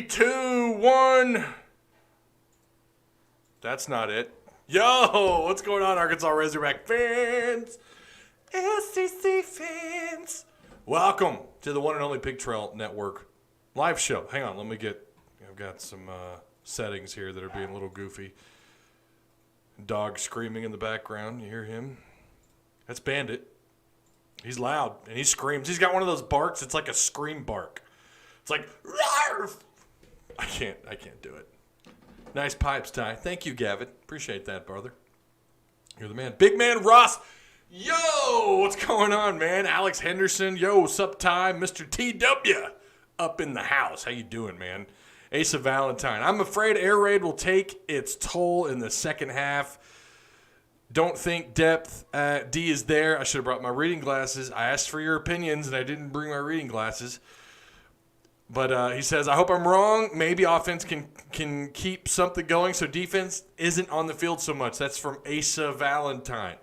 3, 2, 1. That's not it. Yo, what's going on, Arkansas Razorback fans? SEC fans. Welcome to the one and only Pig Trail Network live show. Hang on, I've got some settings here that are being a little goofy. Dog screaming in the background. You hear him? That's Bandit. He's loud and he screams. He's got one of those barks. It's like a scream bark. It's like, Rarf! I can't do it. Nice pipes, Ty. Thank you, Gavin. Appreciate that, brother. You're the man. Big man Ross. Yo, what's going on, man? Alex Henderson. Yo, what's up, Ty? Mr. TW up in the house. How you doing, man? Asa Valentine. I'm afraid air raid will take its toll in the second half. Don't think depth at D is there. I should have brought my reading glasses. I asked for your opinions, and I didn't bring my reading glasses. But he says, I hope I'm wrong. Maybe offense can keep something going so defense isn't on the field so much. That's from Asa Valentine.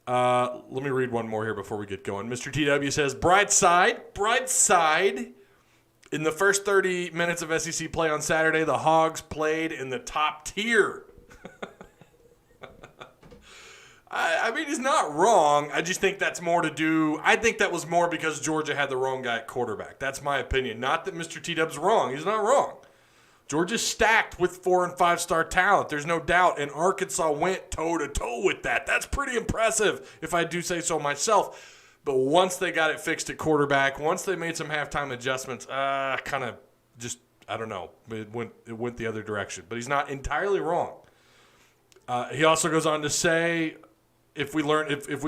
Let me read one more here before we get going. Mr. TW says, bright side. In the first 30 minutes of SEC play on Saturday, the Hogs played in the top tier. I mean, he's not wrong. I just think that's more to do. I think that was more because Georgia had the wrong guy at quarterback. That's my opinion. Not that Mr. T-Dub's wrong. He's not wrong. Georgia's stacked with 4- and 5-star talent. There's no doubt. And Arkansas went toe-to-toe with that. That's pretty impressive, if I do say so myself. But once they got it fixed at quarterback, once they made some halftime adjustments, kind of just, I don't know. It went the other direction. But he's not entirely wrong. He also goes on to say, if we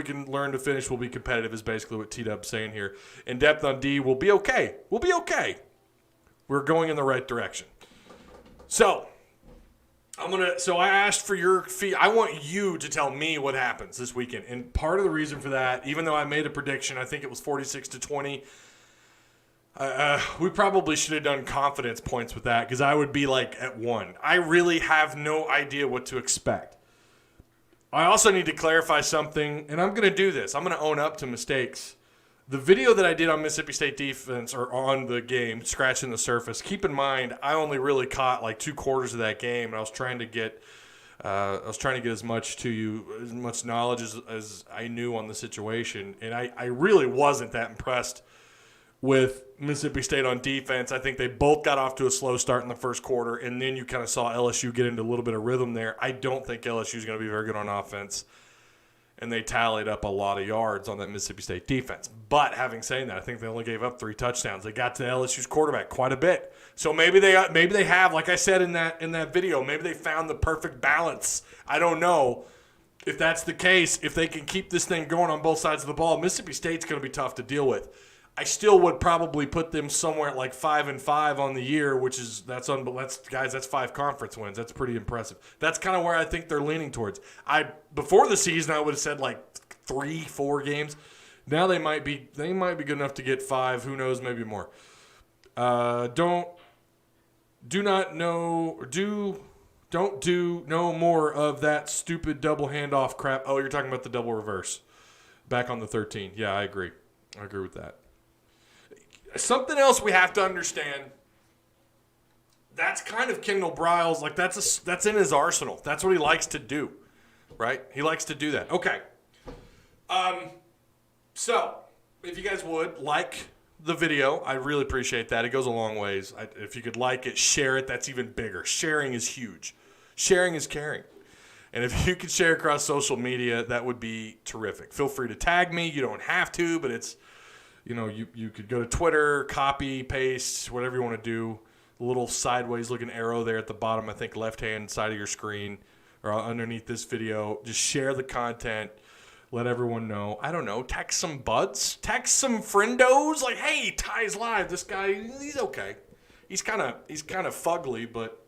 can learn to finish, we'll be competitive, is basically what T-Dub's saying here. In depth on D, we'll be okay. We'll be okay. We're going in the right direction. So, I asked for your fee. I want you to tell me what happens this weekend. And part of the reason for that, even though I made a prediction, I think it was 46-20. We probably should have done confidence points with that because I would be like at 1. I really have no idea what to expect. I also need to clarify something, and I'm going to do this. I'm going to own up to mistakes. The video that I did on Mississippi State defense, or on the game, scratching the surface, keep in mind I only really caught like 2 quarters of that game, and I was trying to get as much to you, as much knowledge as I knew on the situation, and I really wasn't that impressed with Mississippi State on defense. I think they both got off to a slow start in the first quarter, and then you kind of saw LSU get into a little bit of rhythm there. I don't think LSU is going to be very good on offense, and they tallied up a lot of yards on that Mississippi State defense. But having said that, I think they only gave up 3 touchdowns. They got to LSU's quarterback quite a bit. So maybe they have, like I said in that video, maybe they found the perfect balance. I don't know. If that's the case, if they can keep this thing going on both sides of the ball, Mississippi State's going to be tough to deal with. I still would probably put them somewhere at like 5-5 on the year, which is that's 5 conference wins. That's pretty impressive. That's kind of where I think they're leaning towards. Before the season I would have said like 3-4 games. Now they might be good enough to get 5. Who knows? Maybe more. Don't do no more of that stupid double handoff crap. Oh, you're talking about the double reverse back on the 13. Yeah, I agree. I agree with that. Something else we have to understand, that's kind of Kendall Briles, like that's in his arsenal. That's what he likes to do, right? He likes to do that. Okay. So, if you guys would like the video, I really appreciate that. It goes a long ways. If you could like it, share it, that's even bigger. Sharing is huge. Sharing is caring. And if you could share across social media, that would be terrific. Feel free to tag me. You don't have to, but it's, you could go to Twitter, copy, paste, whatever you want to do. A little sideways looking arrow there at the bottom, I think left-hand side of your screen or underneath this video. Just share the content. Let everyone know. I don't know. Text some buds. Text some friendos. Like, hey, Ty's live. This guy, he's okay. He's kind of fugly, but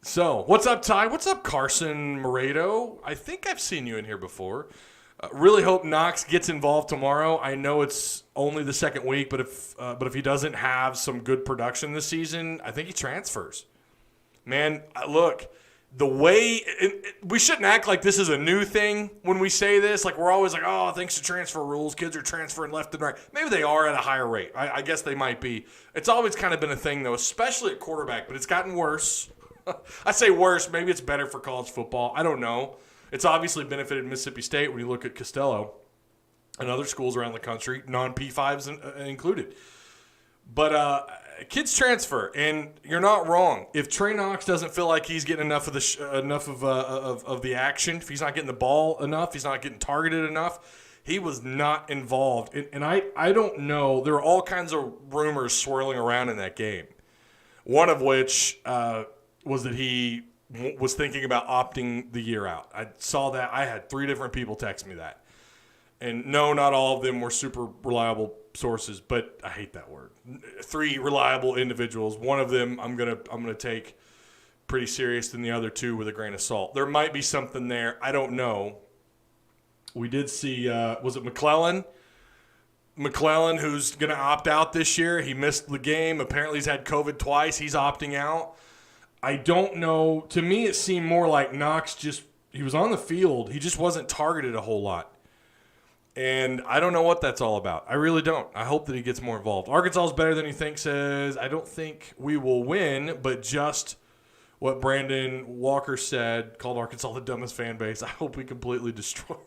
So, what's up, Ty? What's up, Carson Moreto? I think I've seen you in here before. Really hope Knox gets involved tomorrow. I know it's only the second week, but if he doesn't have some good production this season, I think he transfers. Man, look, the way we shouldn't act like this is a new thing when we say this. Like, we're always like, oh, thanks to transfer rules, kids are transferring left and right. Maybe they are at a higher rate. I guess they might be. It's always kind of been a thing, though, especially at quarterback, but it's gotten worse. I say worse. Maybe it's better for college football. I don't know. It's obviously benefited Mississippi State when you look at Costello and other schools around the country, non-P5s included. But kids transfer, and you're not wrong. If Trey Knox doesn't feel like he's getting enough of the action, if he's not getting the ball enough, he's not getting targeted enough, he was not involved. And I don't know. There are all kinds of rumors swirling around in that game. One of which was that he was thinking about opting the year out. I saw that. I had 3 different people text me that. And no, not all of them were super reliable sources, but I hate that word. 3 reliable individuals. One of them I'm gonna take pretty serious than the other 2 with a grain of salt. There might be something there. I don't know. We did see was it McClellan? McClellan, who's going to opt out this year. He missed the game. Apparently he's had COVID twice. He's opting out. I don't know. To me, it seemed more like Knox he was on the field. He just wasn't targeted a whole lot. And I don't know what that's all about. I really don't. I hope that he gets more involved. Arkansas is better than he thinks. Says, I don't think we will win, but just what Brandon Walker said, called Arkansas the dumbest fan base. I hope we completely destroy them.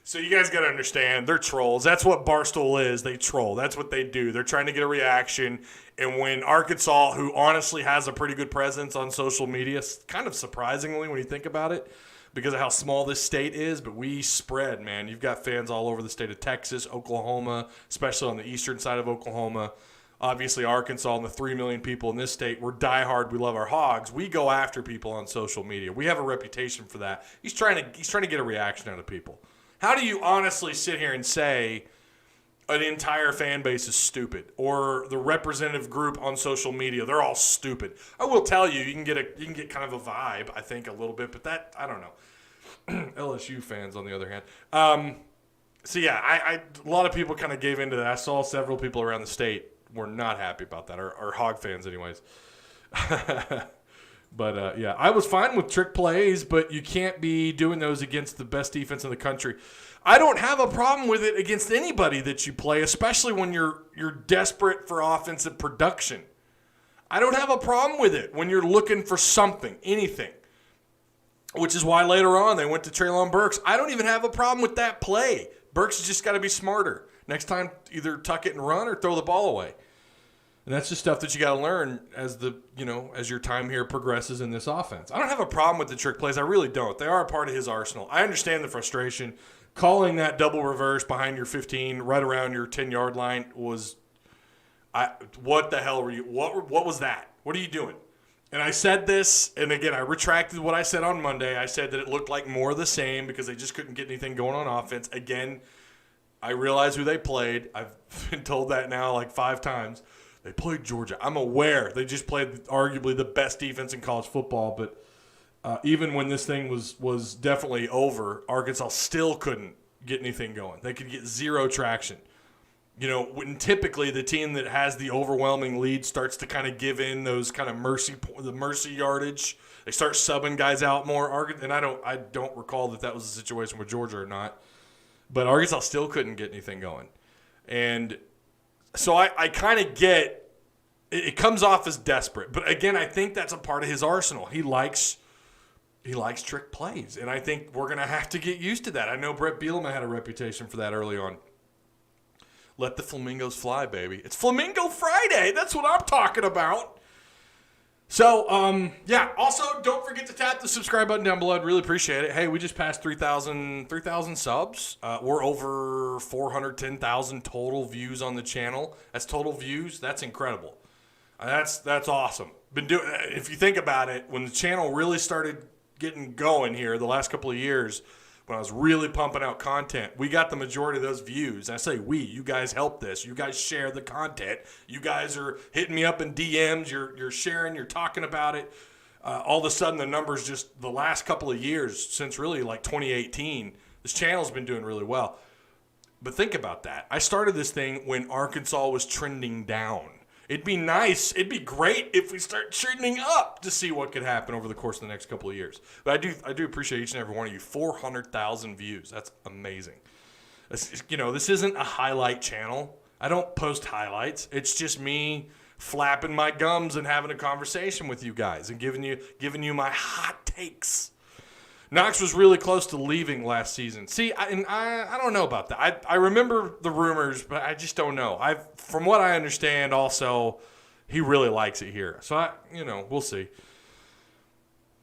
So you guys got to understand, they're trolls. That's what Barstool is. They troll. That's what they do. They're trying to get a reaction. And when Arkansas, who honestly has a pretty good presence on social media, kind of surprisingly when you think about it, because of how small this state is, but we spread, man. You've got fans all over the state of Texas, Oklahoma, especially on the eastern side of Oklahoma. Obviously, Arkansas and the 3 million people in this state, we're diehard. We love our Hogs. We go after people on social media. We have a reputation for that. He's trying to get a reaction out of people. How do you honestly sit here and say an entire fan base is stupid, or the representative group on social media, they're all stupid? I will tell you, you can get kind of a vibe, I think, a little bit, but that, I don't know. LSU fans, on the other hand. So yeah, a lot of people kind of gave into that. I saw several people around the state were not happy about that, or Hog fans anyways. But, yeah, I was fine with trick plays, but you can't be doing those against the best defense in the country. I don't have a problem with it against anybody that you play, especially when you're desperate for offensive production. I don't have a problem with it when you're looking for something, anything, which is why later on they went to Treylon Burks. I don't even have a problem with that play. Burks has just got to be smarter. Next time, either tuck it and run or throw the ball away. And that's just stuff that you got to learn as your time here progresses in this offense. I don't have a problem with the trick plays. I really don't. They are a part of his arsenal. I understand the frustration. Calling that double reverse behind your 15, right around your 10-yard line was what the hell were you? What was that? What are you doing? And I said this, and again, I retracted what I said on Monday. I said that it looked like more of the same because they just couldn't get anything going on offense. Again, I realize who they played. I've been told that now like 5 times. They played Georgia. I'm aware they just played arguably the best defense in college football, but even when this thing was definitely over, Arkansas still couldn't get anything going. They could get 0 traction. When typically the team that has the overwhelming lead starts to kind of give in those kind of mercy yardage, they start subbing guys out more. And I don't recall that was the situation with Georgia or not, but Arkansas still couldn't get anything going, and so I kind of get it comes off as desperate, but again, I think that's a part of his arsenal. He likes trick plays, and I think we're going to have to get used to that. I know Brett Bielema had a reputation for that early on. Let the flamingos fly, baby. It's Flamingo Friday. That's what I'm talking about. So, yeah, also don't forget to tap the subscribe button down below. I'd really appreciate it. Hey, we just passed 3,000 subs. We're over 410,000 total views on the channel. That's total views. That's incredible. That's awesome. If you think about it, when the channel really started getting going here the last couple of years, when I was really pumping out content, we got the majority of those views. I say we, you guys help this. You guys share the content. You guys are hitting me up in DMs. You're sharing. You're talking about it. All of a sudden, the numbers just the last couple of years, since really like 2018, this channel's been doing really well. But think about that. I started this thing when Arkansas was trending down. It'd be nice. It'd be great if we start trending up to see what could happen over the course of the next couple of years. But I do appreciate each and every one of you. 400,000 views. That's amazing. This isn't a highlight channel. I don't post highlights. It's just me flapping my gums and having a conversation with you guys and giving you my hot takes. Knox was really close to leaving last season. See, I don't know about that. I remember the rumors, but I just don't know. From what I understand, also, he really likes it here. So, we'll see.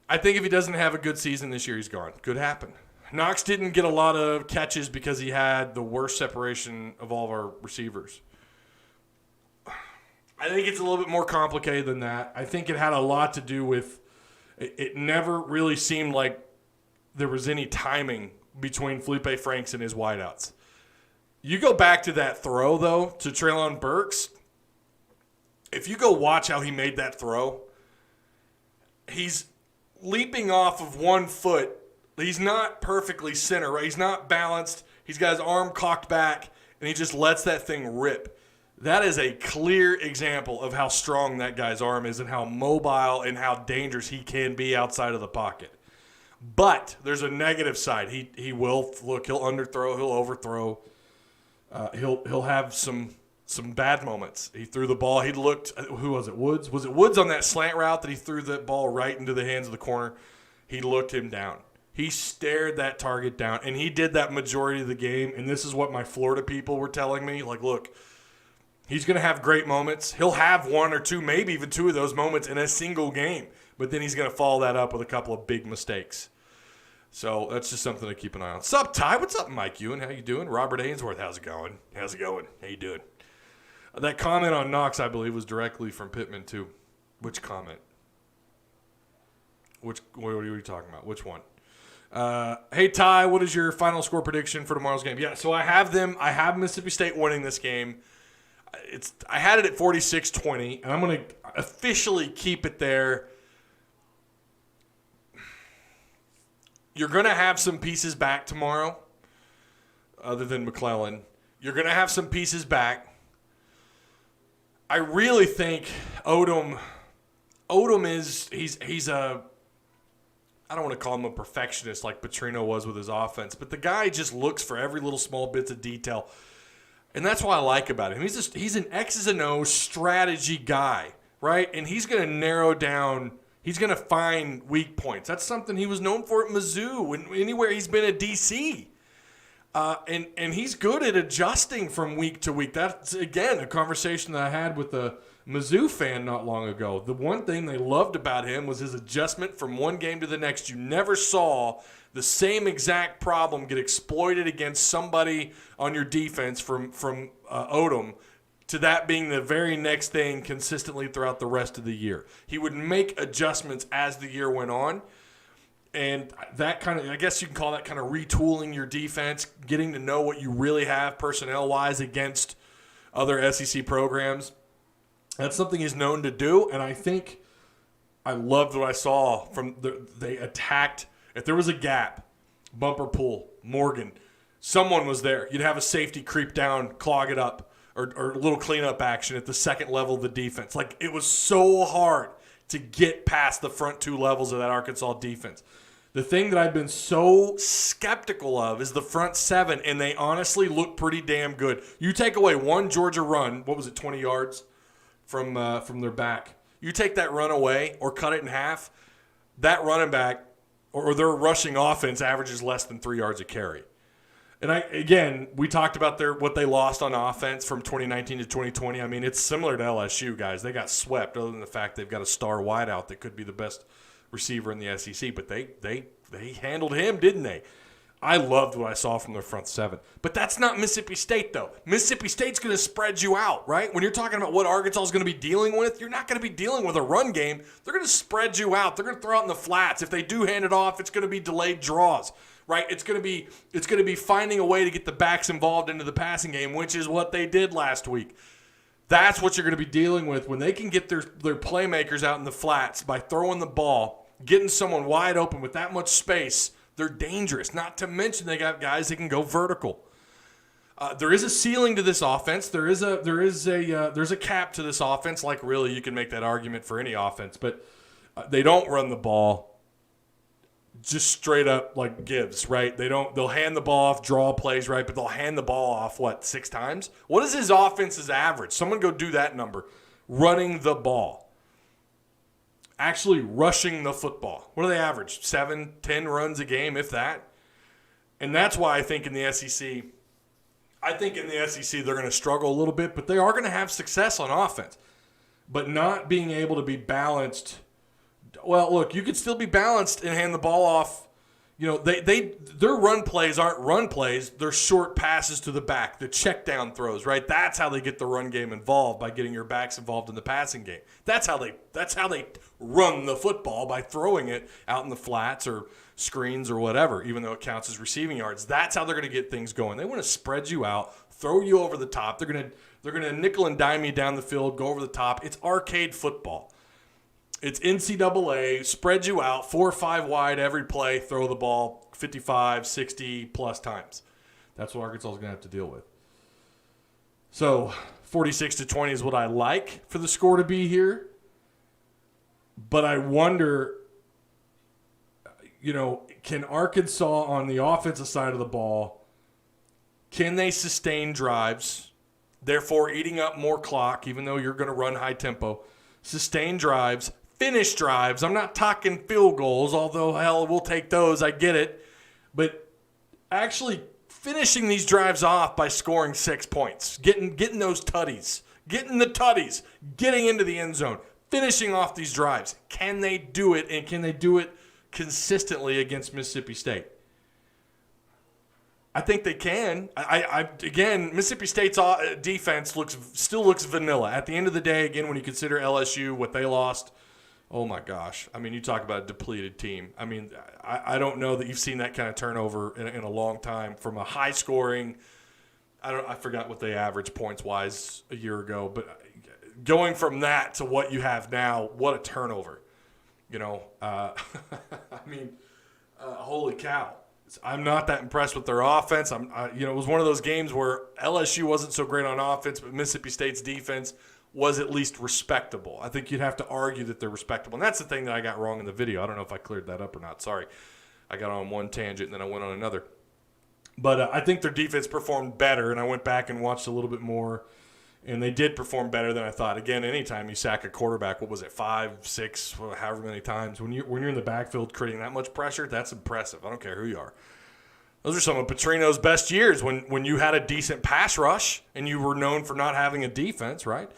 I think if he doesn't have a good season this year, he's gone. Could happen. Knox didn't get a lot of catches because he had the worst separation of all of our receivers. I think it's a little bit more complicated than that. I think it had a lot to do with it never really seemed like there was any timing between Felipe Franks and his wideouts. You go back to that throw, though, to Treylon Burks. If you go watch how he made that throw, he's leaping off of one foot. He's not perfectly center, right? He's not balanced. He's got his arm cocked back, and he just lets that thing rip. That is a clear example of how strong that guy's arm is and how mobile and how dangerous he can be outside of the pocket. But there's a negative side. He will look. He'll underthrow. He'll overthrow. He'll have some bad moments. He threw the ball. He looked. Who was it? Woods. Was it Woods on that slant route that he threw the ball right into the hands of the corner? He looked him down. He stared that target down, and he did that majority of the game. And this is what my Florida people were telling me. Like, look, he's going to have great moments. He'll have one or two, maybe even two of those moments in a single game. But then he's going to follow that up with a couple of big mistakes. So that's just something to keep an eye on. What's up, Ty? What's up, Mike Ewan? How you doing? Robert Ainsworth, how's it going? How you doing? That comment on Knox, I believe, was directly from Pittman, too. Which comment? What are you talking about? Which one? Hey, Ty, what is your final score prediction for tomorrow's game? Yeah, so I have Mississippi State winning this game. I had it at 46-20, and I'm going to officially keep it there. You're going to have some pieces back tomorrow, other than McClellan. You're going to have some pieces back. I really think Odom is he's a, I don't want to call him a perfectionist like Petrino was with his offense, but the guy just looks for every little small bits of detail, and that's what I like about him. He's an X's and O's strategy guy, right? And he's going to narrow down. He's going to find weak points. That's something he was known for at Mizzou and anywhere he's been at DC. And he's good at adjusting from week to week. That's, again, a conversation that I had with a Mizzou fan not long ago. The one thing they loved about him was his adjustment from one game to the next. You never saw the same exact problem get exploited against somebody on your defense from Odom to that being the very next thing consistently throughout the rest of the year. He would make adjustments as the year went on. And that kind of, I guess you can call that kind of retooling your defense, getting to know what you really have personnel-wise against other SEC programs. That's something he's known to do, and I think I loved what I saw from they attacked. If there was a gap, bumper pull, Morgan, someone was there. You'd have a safety creep down, clog it up, or a little cleanup action at the second level of the defense. Like, it was so hard to get past the front two levels of that Arkansas defense. The thing that I've been so skeptical of is the front seven, and they honestly look pretty damn good. You take away one Georgia run, what was it, 20 yards from their back. You take that run away or cut it in half, that running back or their rushing offense averages less than 3 yards a carry. And we talked about what they lost on offense from 2019 to 2020. I mean, it's similar to LSU, guys. They got swept other than the fact they've got a star wideout that could be the best receiver in the SEC. But they handled him, didn't they? I loved what I saw from their front seven. But that's not Mississippi State, though. Mississippi State's going to spread you out, right? When you're talking about what Arkansas is going to be dealing with, you're not going to be dealing with a run game. They're going to spread you out. They're going to throw out in the flats. If they do hand it off, it's going to be delayed draws. Right, it's going to be finding a way to get the backs involved into the passing game, which is what they did last week. That's what you're going to be dealing with when they can get their playmakers out in the flats by throwing the ball, getting someone wide open with that much space. They're dangerous. Not to mention they got guys that can go vertical. There is a ceiling to this offense. There's a cap to this offense. Like, really, you can make that argument for any offense, but they don't run the ball just straight up like gives, right? They'll hand the ball off, draw plays, right? But they'll hand the ball off, 6 times? What is his offense's average? Someone go do that number. Running the ball. Actually rushing the football. What do they average? 7, 10 runs a game, if that? And that's why I think in the SEC, they're going to struggle a little bit, but they are going to have success on offense. But not being able to be balanced. Well, look, you could still be balanced and hand the ball off. You know, their run plays aren't run plays. They're short passes to the back, the check down throws, right? That's how they get the run game involved, by getting your backs involved in the passing game. That's how they run the football, by throwing it out in the flats or screens or whatever, even though it counts as receiving yards. That's how they're going to get things going. They want to spread you out, throw you over the top. They're going to nickel and dime you down the field, go over the top. It's arcade football. It's NCAA, spread you out, 4 or 5 wide every play, throw the ball 55, 60 plus times. That's what Arkansas is going to have to deal with. So 46-20 is what I like for the score to be here. But I wonder, can Arkansas on the offensive side of the ball, can they sustain drives, therefore eating up more clock, even though you're going to run high tempo, sustain drives, finish drives. I'm not talking field goals, although, hell, we'll take those. I get it. But actually finishing these drives off by scoring 6 points, getting those tutties, getting into the end zone, finishing off these drives. Can they do it, and can they do it consistently against Mississippi State? I think they can. Again, Mississippi State's defense still looks vanilla. At the end of the day, again, when you consider LSU, what they lost, oh my gosh. I mean, you talk about a depleted team. I mean, I don't know that you've seen that kind of turnover in a long time from a high scoring. I forgot what they averaged points wise a year ago, but going from that to what you have now, what a turnover. Holy cow. I'm not that impressed with their offense. It was one of those games where LSU wasn't so great on offense, but Mississippi State's defense was at least respectable. I think you'd have to argue that they're respectable. And that's the thing that I got wrong in the video. I don't know if I cleared that up or not. Sorry. I got on one tangent and then I went on another. But I think their defense performed better, and I went back and watched a little bit more, and they did perform better than I thought. Again, anytime you sack a quarterback, 5, 6, however many times, when you're in the backfield creating that much pressure, that's impressive. I don't care who you are. Those are some of Petrino's best years when you had a decent pass rush and you were known for not having a defense, right?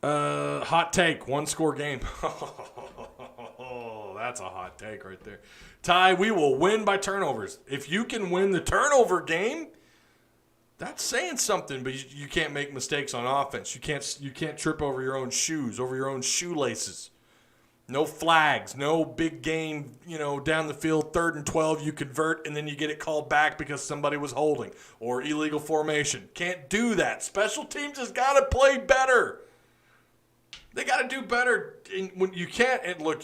Hot take, 1-score game. Oh, that's a hot take right there. Ty, we will win by turnovers. If you can win the turnover game, that's saying something, but you can't make mistakes on offense. You can't trip over your own shoes, over your own shoelaces. No flags, no big gain, down the field, 3rd and 12, you convert, and then you get it called back because somebody was holding or illegal formation. Can't do that. Special teams has got to play better. They got to do better. When you can't, and look,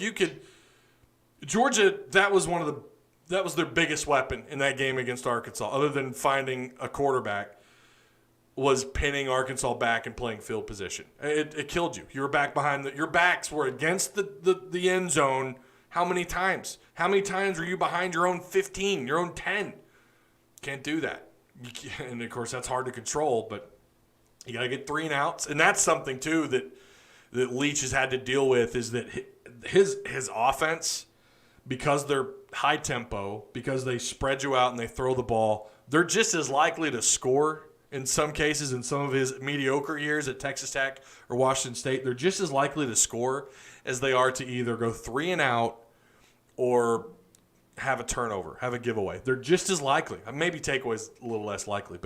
Georgia, that was their biggest weapon in that game against Arkansas, other than finding a quarterback, was pinning Arkansas back and playing field position. It killed you. You were back behind your backs were against the end zone. How many times? How many times were you behind your own 15, your own 10? Can't do that. And of course, that's hard to control, but you got to get 3 and outs. And that's something too that Leach has had to deal with, is that his offense, because they're high tempo, because they spread you out and they throw the ball, they're just as likely to score in some cases. In some of his mediocre years at Texas Tech or Washington State, they're just as likely to score as they are to either go 3 and out or have a turnover, have a giveaway. They're just as likely. Maybe takeaway's a little less likely,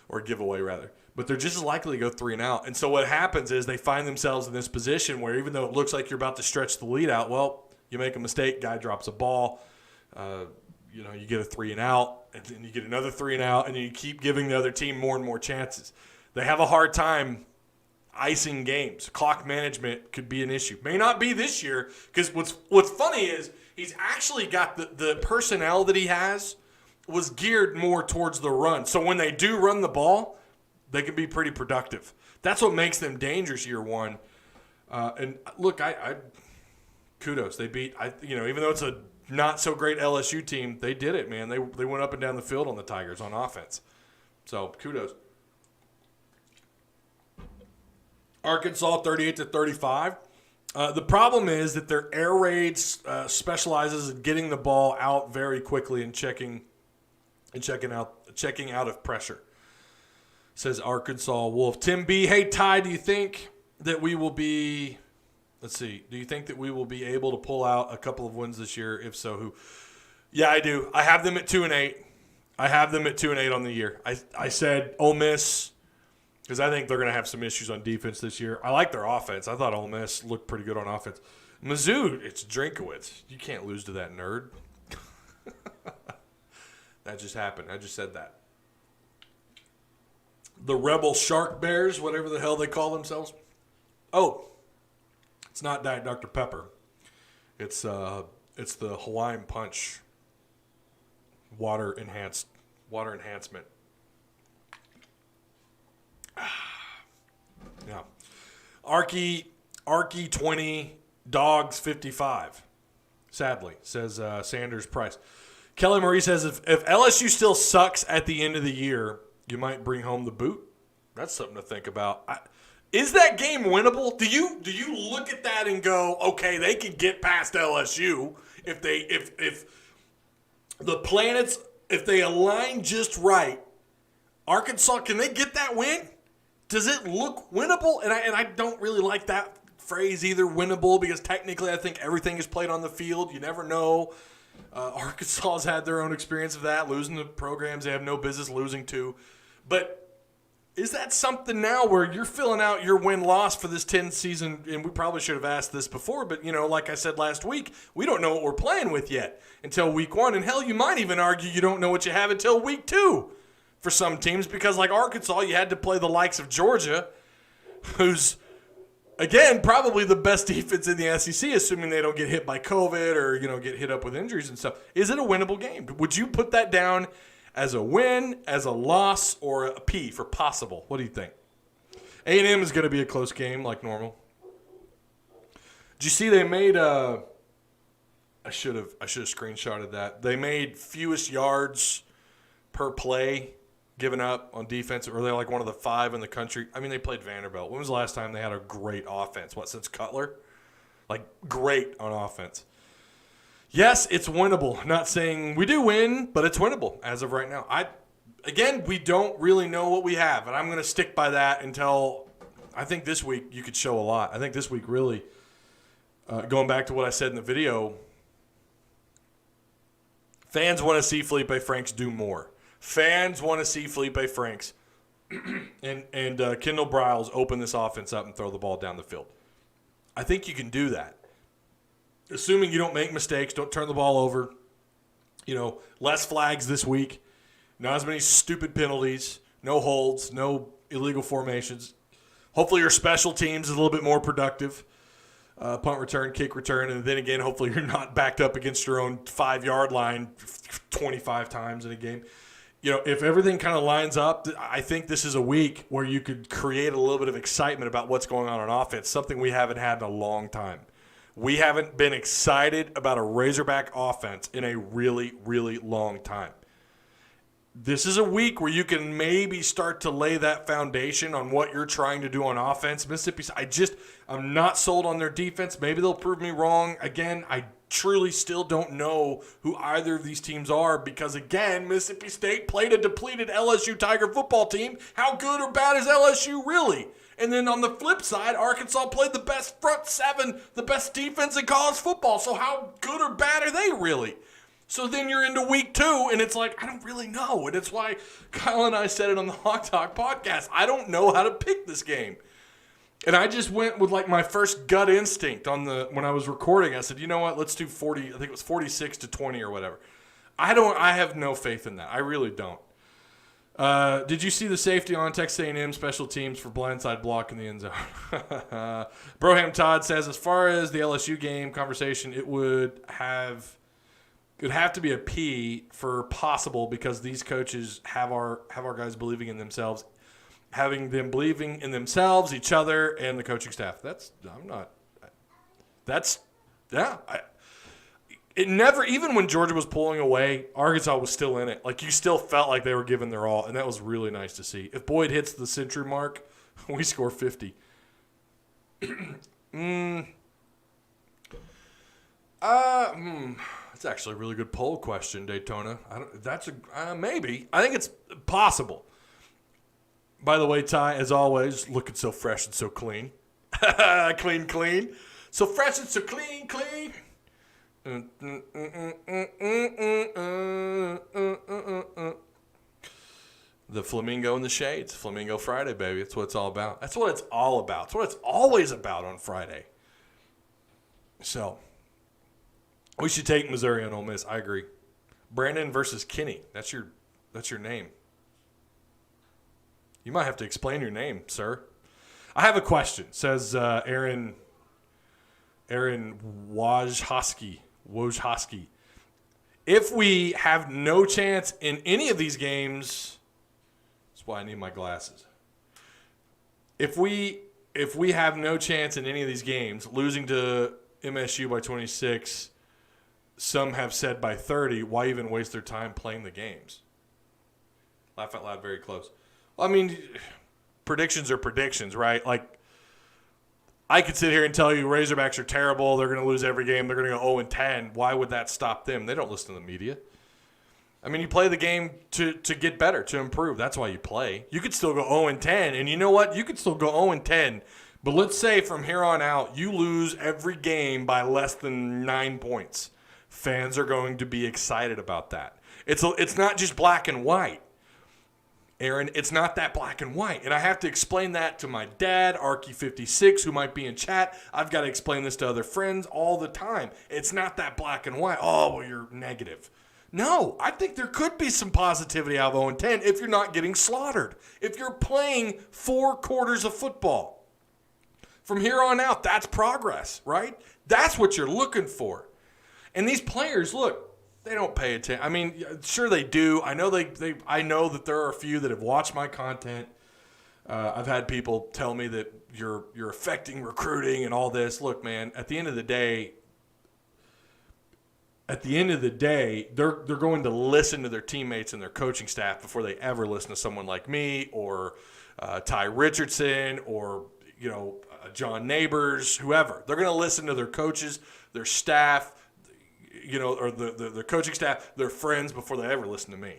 or giveaway rather. But they're just as likely to go 3 and out. And so what happens is they find themselves in this position where, even though it looks like you're about to stretch the lead out, well, you make a mistake, guy drops a ball, you get a 3 and out, and then you get another 3 and out, and you keep giving the other team more and more chances. They have a hard time icing games. Clock management could be an issue. May not be this year, because what's funny is he's actually got the personnel that he has was geared more towards the run. So when they do run the ball, they can be pretty productive. That's what makes them dangerous year one. And look, I kudos. They beat, even though it's a not so great LSU team, they did it, man. They went up and down the field on the Tigers on offense. So kudos. Arkansas 38-35. The problem is that their air raid specializes in getting the ball out very quickly and checking out of pressure. Says Arkansas Wolf. Tim B. Hey, Ty, do you think that we will be – let's see. Do you think that we will be able to pull out a couple of wins this year? If so, who? Yeah, I do. I have them at 2-8. I have them at 2-8 on the year. I said Ole Miss because I think they're going to have some issues on defense this year. I like their offense. I thought Ole Miss looked pretty good on offense. Mizzou, it's Drinkowitz. You can't lose to that nerd. That just happened. I just said that. The Rebel Shark Bears, whatever the hell they call themselves. Oh, it's not Diet Dr. Pepper. It's the Hawaiian Punch water enhancement. Yeah. Arky 20, Dogs 55. Sadly, says Sanders Price. Kelly Marie says if LSU still sucks at the end of the year, you might bring home the boot. That's something to think about. Is that game winnable? Do you look at that and go, okay, they could get past LSU if the planets, if they align just right. Arkansas, can they get that win? Does it look winnable? And I don't really like that phrase either, winnable, because technically I think everything is played on the field. You never know. Arkansas has had their own experience of that, losing to programs they have no business losing to. But is that something now where you're filling out your win-loss for this 10 season, and we probably should have asked this before, but, like I said last week, we don't know what we're playing with yet until week 1. And, hell, you might even argue you don't know what you have until week 2 for some teams because, like Arkansas, you had to play the likes of Georgia, who's – again, probably the best defense in the SEC, assuming they don't get hit by COVID or, get hit up with injuries and stuff. Is it a winnable game? Would you put that down as a win, as a loss, or a P for possible? What do you think? A&M is going to be a close game like normal. Did you see they made I should have screenshotted that. They made fewest yards per play given up on defense, or they're like one of the 5 in the country. I mean, they played Vanderbilt. When was the last time they had a great offense? Since Cutler? Like, great on offense. Yes, it's winnable. Not saying we do win, but it's winnable as of right now. Again, we don't really know what we have, and I'm going to stick by that until I think this week you could show a lot. I think this week really, going back to what I said in the video, fans want to see Felipe Franks do more. Fans want to see Felipe Franks and Kendall Briles open this offense up and throw the ball down the field. I think you can do that. Assuming you don't make mistakes, don't turn the ball over, less flags this week, not as many stupid penalties, no holds, no illegal formations. Hopefully your special teams is a little bit more productive. Punt return, kick return, and then again, hopefully you're not backed up against your own 5-yard line 25 times in a game. If everything kind of lines up, I think this is a week where you could create a little bit of excitement about what's going on offense, something we haven't had in a long time. We haven't been excited about a Razorback offense in a really, really long time. This is a week where you can maybe start to lay that foundation on what you're trying to do on offense. Mississippi, I'm not sold on their defense. Maybe they'll prove me wrong. Again, I truly still don't know who either of these teams are because, again, Mississippi State played a depleted LSU Tiger football team. How good or bad is LSU really? And then on the flip side, Arkansas played the best front 7, the best defense in college football. So how good or bad are they really? So then you're into week 2, and it's like, I don't really know. And it's why Kyle and I said it on the Hawk Talk podcast. I don't know how to pick this game. And I just went with like my first gut instinct when I was recording. I said, you know what, let's do 40. I think it was 46-20 or whatever. I have no faith in that. I really don't. Did you see the safety on Texas A&M special teams for blindside block in the end zone? Broham Todd says, as far as the LSU game conversation, it would have It would have to be a P for possible because these coaches have our guys believing in themselves, having them believing in themselves, each other, and the coaching staff. It never, even when Georgia was pulling away, Arkansas was still in it. Like, you still felt like they were giving their all, and that was really nice to see. If Boyd hits the century mark, we score 50. That's actually a really good poll question, Daytona. Maybe. I think it's possible. By the way, Ty, as always, looking so fresh and so clean. Clean. So fresh and so clean. The flamingo in the shades. Flamingo Friday, baby. That's what it's all about. That's what it's all about. That's what it's always about on Friday. So, we should take Missouri on Ole Miss. I agree. Brandon versus Kenny. That's your name. You might have to explain your name, sir. I have a question. Says Aaron Wojhosky. If we have no chance in any of these games, that's why I need my glasses. If we have no chance in any of these games, losing to MSU by 26, some have said by 30, why even waste their time playing the games? Laugh out loud, very close. Well, I mean, predictions are predictions, right? Like, I could sit here and tell you Razorbacks are terrible. They're going to lose every game. They're going to go 0-10. Why would that stop them? They don't listen to the media. I mean, you play the game to get better, to improve. That's why you play. You could still go 0-10, and you know what? You could still go 0-10. But let's say from here on out, you lose every game by less than 9 points. Fans are going to be excited about that. It's not just black and white. Aaron, it's not that black and white. And I have to explain that to my dad, Arky56, who might be in chat. I've got to explain this to other friends all the time. It's not that black and white. Oh, well, you're negative. No, I think there could be some positivity out of 0-10 if you're not getting slaughtered. If you're playing 4 quarters of football. From here on out, that's progress, right? That's what you're looking for. And these players, look, they don't pay attention. I mean, sure they do. I know I know that there are a few that have watched my content. I've had people tell me that you're affecting recruiting and all this. Look, man, at the end of the day, they're going to listen to their teammates and their coaching staff before they ever listen to someone like me or Ty Richardson or John Neighbors, whoever. They're going to listen to their coaches, their staff, or the coaching staff, their friends before they ever listen to me.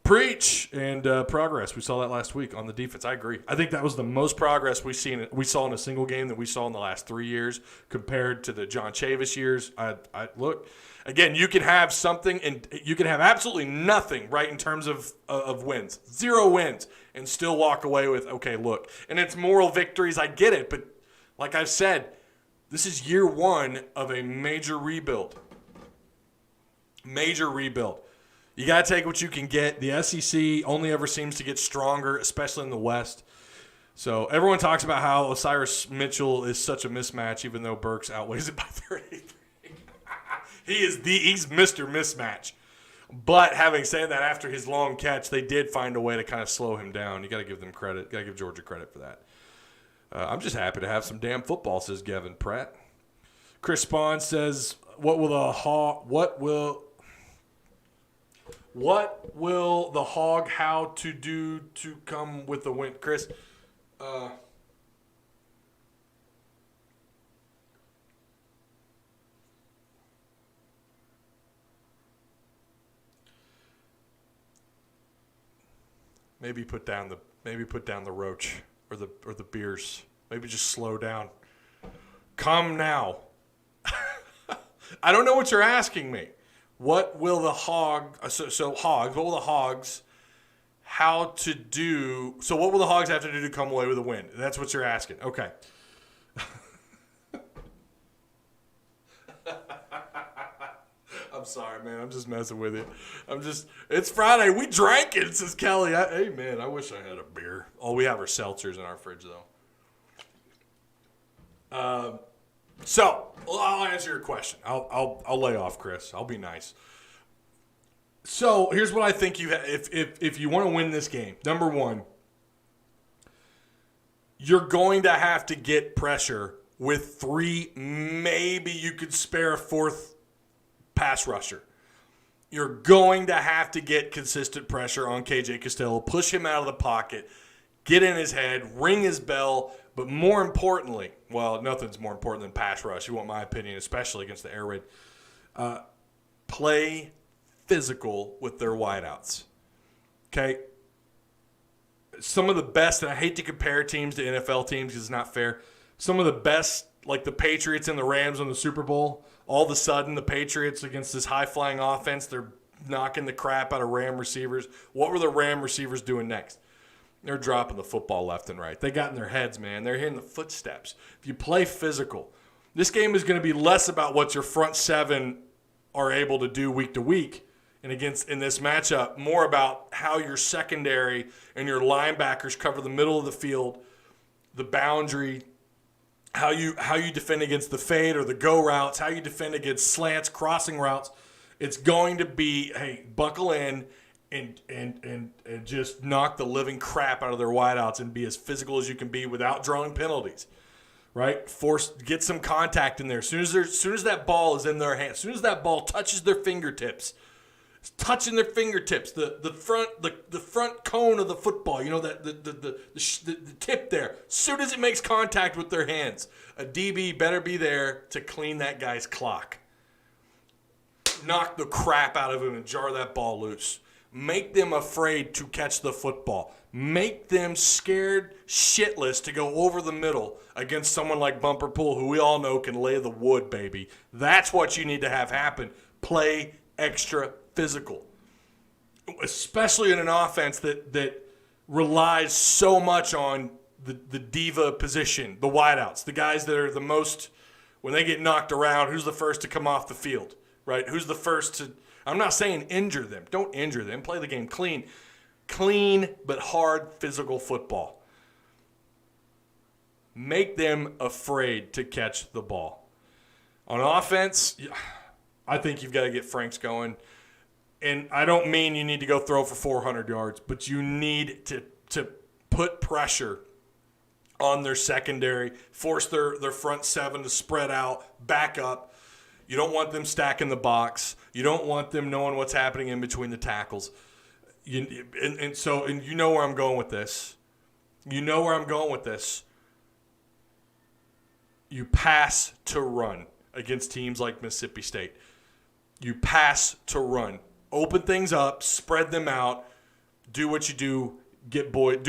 Preach and progress. We saw that last week on the defense. I agree. I think that was the most progress we saw in a single game that we saw in the last 3 years compared to the John Chavis years. I look, again, you can have something and you can have absolutely nothing, right, in terms of wins. 0 wins and still walk away with, okay, look. And it's moral victories. I get it. But like I've said, this is year 1 of a major rebuild. Major rebuild. You got to take what you can get. The SEC only ever seems to get stronger, especially in the West. So everyone talks about how Osiris Mitchell is such a mismatch, even though Burks outweighs it by 33. He's Mr. Mismatch. But having said that, after his long catch, they did find a way to kind of slow him down. You got to give them credit. Got to give Georgia credit for that. I'm just happy to have some damn football, says Gavin Pratt. Chris Spawn says, what will the hog how to do to come with the win? Chris, maybe put down the roach or the beers. Maybe just slow down. Come now. I don't know what you're asking me. What will the hog? So hogs. What will the hogs? How to do? So what will the hogs have to do to come away with a win? That's what you're asking. Okay. I'm sorry, man. I'm just messing with you. It's Friday. We drank it, says Kelly. Hey, man, I wish I had a beer. Oh, we have our seltzers in our fridge, though. So I'll answer your question. I'll lay off, Chris. I'll be nice. So here's what I think if you want to win this game. Number one, you're going to have to get pressure with 3. Maybe you could spare a 4th pass rusher. You're going to have to get consistent pressure on KJ Costello, push him out of the pocket, get in his head, ring his bell, but more importantly, well, nothing's more important than pass rush, you want my opinion, especially against the air raid. Play physical with their wideouts. Okay? Some of the best, and I hate to compare teams to NFL teams because it's not fair, some of the best, like the Patriots and the Rams in the Super Bowl, all of a sudden the Patriots against this high-flying offense, they're knocking the crap out of Ram receivers. What were the Ram receivers doing next? They're dropping the football left and right. They got in their heads, man. They're hearing the footsteps. If you play physical, this game is going to be less about what your front 7 are able to do week to week and against in this matchup, more about how your secondary and your linebackers cover the middle of the field, the boundary, how you defend against the fade or the go routes, how you defend against slants, crossing routes. It's going to be, hey, buckle in and just knock the living crap out of their wideouts and be as physical as you can be without drawing penalties, right? Get some contact in there. As soon as that ball is in their hands, as soon as that ball touches their fingertips, it's touching their fingertips, the front cone of the football, you know, the tip there. As soon as it makes contact with their hands, a DB better be there to clean that guy's clock. Knock the crap out of him and jar that ball loose. Make them afraid to catch the football. Make them scared shitless to go over the middle against someone like Bumper Pool, who we all know can lay the wood, baby. That's what you need to have happen. Play extra physical. Especially in an offense that relies so much on the diva position, the wideouts, the guys that are the most, when they get knocked around, who's the first to come off the field, right? Who's the first to, I'm not saying injure them. Don't injure them. Play the game clean. Clean but hard physical football. Make them afraid to catch the ball. On offense, I think you've got to get Franks going. And I don't mean you need to go throw for 400 yards, but you need to put pressure on their secondary, force their front 7 to spread out, back up. You don't want them stacking the box. You don't want them knowing what's happening in between the tackles. And you know where I'm going with this. You know where I'm going with this. You pass to run against teams like Mississippi State. You pass to run. Open things up, spread them out, do what you do, do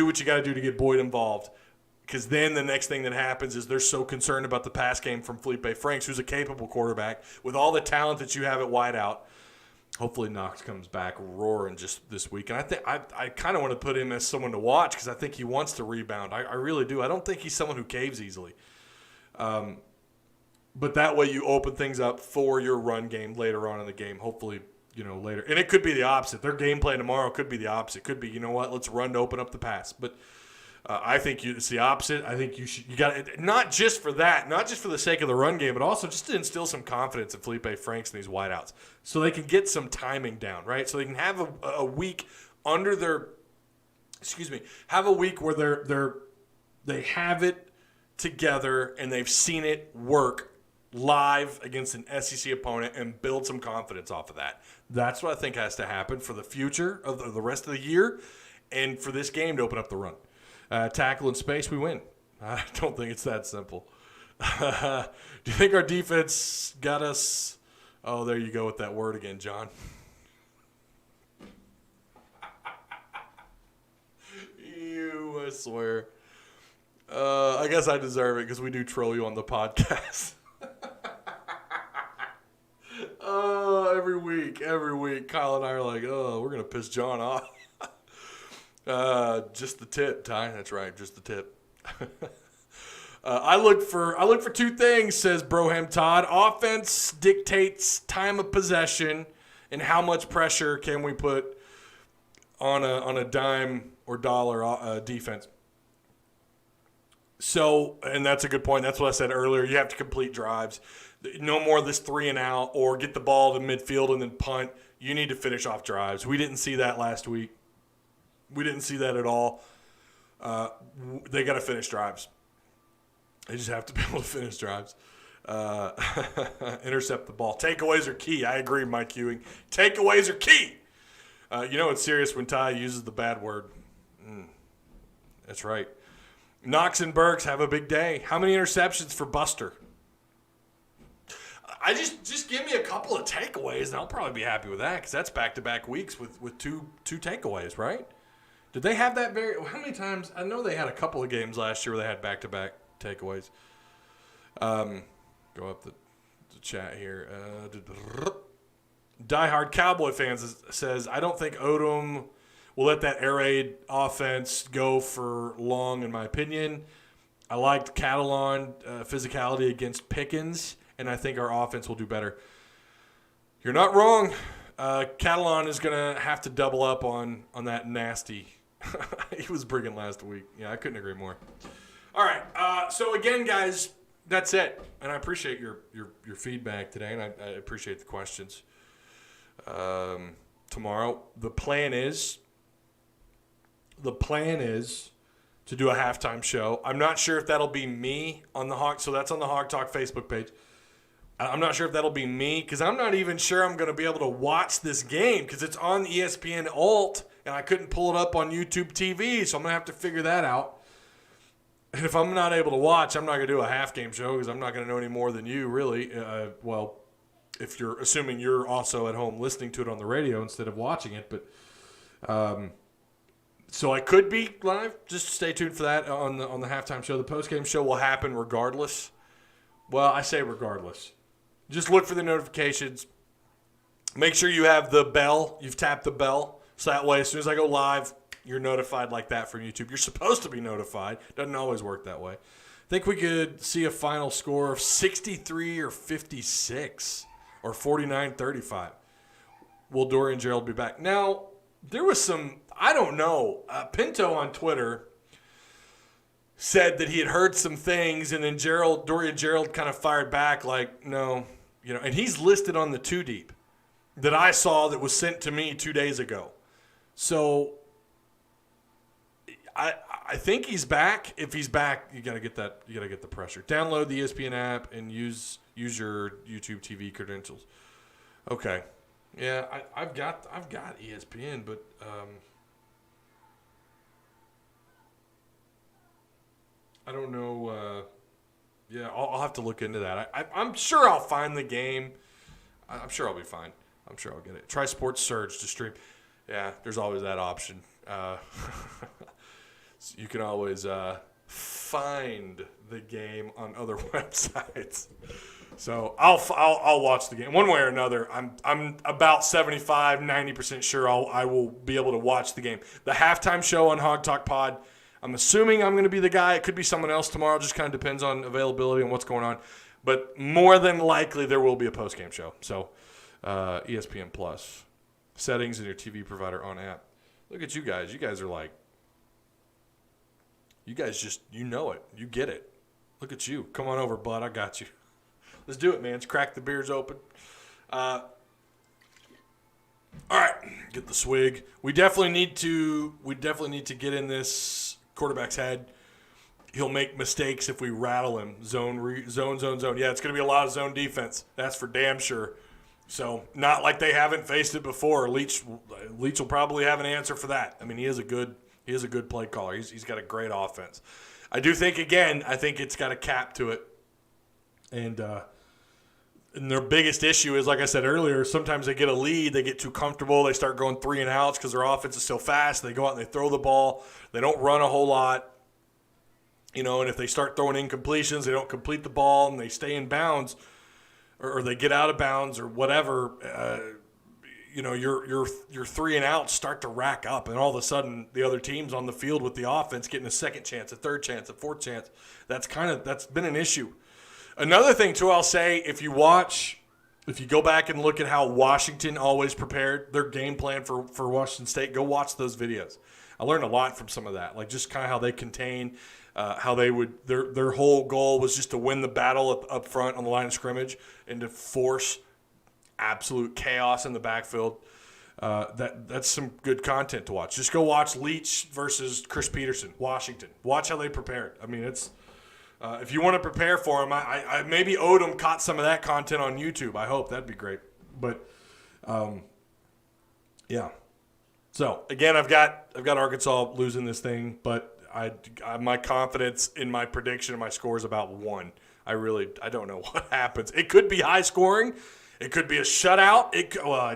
what you got to do to get Boyd involved. Because then the next thing that happens is they're so concerned about the pass game from Felipe Franks, who's a capable quarterback, with all the talent that you have at wideout. Hopefully Knox comes back roaring just this week. And I think I kind of want to put him as someone to watch because I think he wants to rebound. I really do. I don't think he's someone who caves easily. But that way you open things up for your run game later on in the game, hopefully, later. And it could be the opposite. Their game plan tomorrow could be the opposite. It could be, you know what, let's run to open up the pass. But I think it's the opposite. I think you got not just for that, not just for the sake of the run game, but also just to instill some confidence in Felipe Franks and these wideouts, so they can get some timing down, right? So they can have a week under their, have a week where they have it together and they've seen it work live against an SEC opponent and build some confidence off of that. That's what I think has to happen for the future of the rest of the year, and for this game to open up the run. Tackle in space, we win. I don't think it's that simple. Do you think our defense got us? Oh, there you go with that word again, John. I swear. I guess I deserve it because we do troll you on the podcast. Every week, Kyle and I are like, oh, we're going to piss John off. Just the tip, Ty. That's right, just the tip. I look for two things, says Broham Todd. Offense dictates time of possession and how much pressure can we put on a dime or dollar defense. So, and that's a good point. That's what I said earlier. You have to complete drives. No more of this 3 and out or get the ball to midfield and then punt. You need to finish off drives. We didn't see that last week. We didn't see that at all. They got to finish drives. They just have to be able to finish drives. Intercept the ball. Takeaways are key. I agree, Mike Ewing. Takeaways are key. It's serious when Ty uses the bad word. That's right. Knox and Burks have a big day. How many interceptions for Buster? I just give me a couple of takeaways, and I'll probably be happy with that because that's back-to-back weeks with two takeaways, right? Did they have that how many times? I know they had a couple of games last year where they had back-to-back takeaways. Go up the chat here. Diehard Cowboy fans says, I don't think Odom will let that air raid offense go for long, in my opinion. I liked Catalan physicality against Pickens, and I think our offense will do better. You're not wrong. Catalan is going to have to double up on that nasty. He was bringing last week. Yeah, I couldn't agree more. All right. So, again, guys, that's it. And I appreciate your feedback today, and I appreciate the questions. Tomorrow, the plan is to do a halftime show. I'm not sure if that'll be me on the Hawk. So that's on the Hawk Talk Facebook page. I'm not sure if that'll be me because I'm not even sure I'm going to be able to watch this game because it's on ESPN Alt and I couldn't pull it up on YouTube TV. So I'm going to have to figure that out. And if I'm not able to watch, I'm not going to do a half game show because I'm not going to know any more than you, really. Well, if you're assuming you're also at home listening to it on the radio instead of watching it. But so I could be live. Just stay tuned for that on the halftime show. The postgame show will happen regardless. Well, I say regardless. Just look for the notifications. Make sure you have the bell. You've tapped the bell. So that way, as soon as I go live, you're notified like that from YouTube. You're supposed to be notified. Doesn't always work that way. I think we could see a final score of 63 or 56 or 49-35. Will Dorian Gerald be back? Now, there was some, I don't know, Pinto on Twitter said that he had heard some things, and then Dorian Gerald kind of fired back like, no, and he's listed on the 2 deep that I saw that was sent to me 2 days ago. So I think he's back. If he's back, you gotta get that. You gotta get the pressure. Download the ESPN app and use your YouTube TV credentials. Okay, yeah, I've got ESPN, but I don't know. Yeah, I'll have to look into that. I'm sure I'll find the game. I'm sure I'll be fine. I'm sure I'll get it. Try Sports Surge to stream. Yeah, there's always that option. You can always find the game on other websites. So I'll watch the game one way or another. I'm about 75-90% sure I will be able to watch the game. The halftime show on Hog Talk Pod. I'm assuming I'm going to be the guy. It could be someone else tomorrow. Just kind of depends on availability and what's going on. But more than likely, there will be a postgame show. So ESPN Plus. Settings in your TV provider on app. Look at you guys. You guys are like, you guys just, you know it. You get it. Look at you. Come on over, bud. I got you. Let's do it, man. Let's crack the beers open. All right. Get the swig. We definitely need to get in this quarterback's head. He'll make mistakes if we rattle him. Zone. Yeah, it's going to be a lot of zone defense. That's for damn sure. So, not like they haven't faced it before. Leach will probably have an answer for that. I mean, he is a good play caller. He's got a great offense. I do think, again, it's got a cap to it. And their biggest issue is, like I said earlier, sometimes they get a lead, they get too comfortable, they start going 3 and outs because their offense is so fast. They go out and they throw the ball. They don't run a whole lot. And if they start throwing incompletions, they don't complete the ball and they stay in bounds or they get out of bounds or whatever, your 3 and outs start to rack up, and all of a sudden the other team's on the field with the offense getting a second chance, a third chance, a fourth chance. That's been an issue. Another thing too, I'll say, if you go back and look at how Washington always prepared their game plan for Washington State, go watch those videos. I learned a lot from some of that, like just kind of how they contain how they would their whole goal was just to win the battle up front on the line of scrimmage and to force absolute chaos in the backfield. That's some good content to watch. Just go watch Leach versus Chris Peterson, Washington. Watch how they prepared. I mean, it's if you want to prepare for them, I maybe Odom caught some of that content on YouTube. I hope that'd be great. But yeah. So again, I've got Arkansas losing this thing, but my confidence in my prediction and my score is about 1. I don't know what happens. It could be high scoring. It could be a shutout.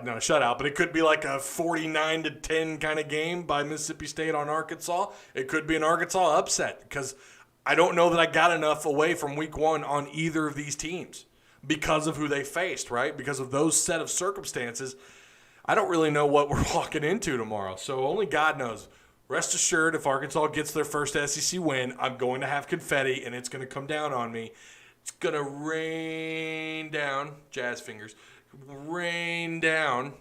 Not a shutout, but it could be like a 49-10 kind of game by Mississippi State on Arkansas. It could be an Arkansas upset because I don't know that I got enough away from week 1 on either of these teams because of who they faced, right? Because of those set of circumstances. I don't really know what we're walking into tomorrow, so only God knows. Rest assured, if Arkansas gets their first SEC win, I'm going to have confetti, and it's going to come down on me. It's going to rain down, jazz fingers, rain down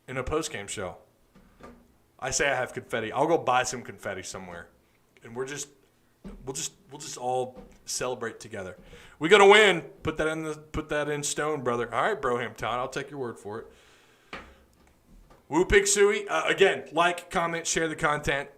in a postgame show. I say I have confetti. I'll go buy some confetti somewhere, and we'll just all celebrate together. We got to win. Put that in stone, brother. All right, Broham Todd. I'll take your word for it. Woo Pig Suey. Again, like, comment, share the content.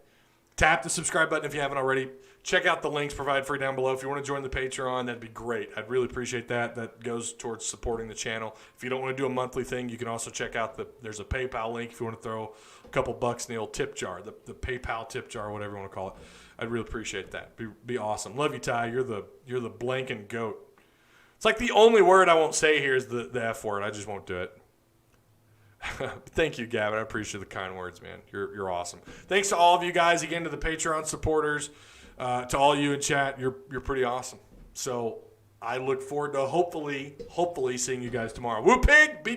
Tap the subscribe button if you haven't already. Check out the links provided for you down below. If you want to join the Patreon, that'd be great. I'd really appreciate that. That goes towards supporting the channel. If you don't want to do a monthly thing, you can also check out there's a PayPal link if you want to throw a couple bucks in the old tip jar, the PayPal tip jar, whatever you want to call it. I'd really appreciate that. Be awesome. Love you, Ty. You're the blanking goat. It's like the only word I won't say here is the F word. I just won't do it. Thank you, Gavin. I appreciate the kind words, man. You're awesome. Thanks to all of you guys, again, to the Patreon supporters, to all you in chat. You're pretty awesome. So I look forward to hopefully seeing you guys tomorrow. Woo Pig, be good.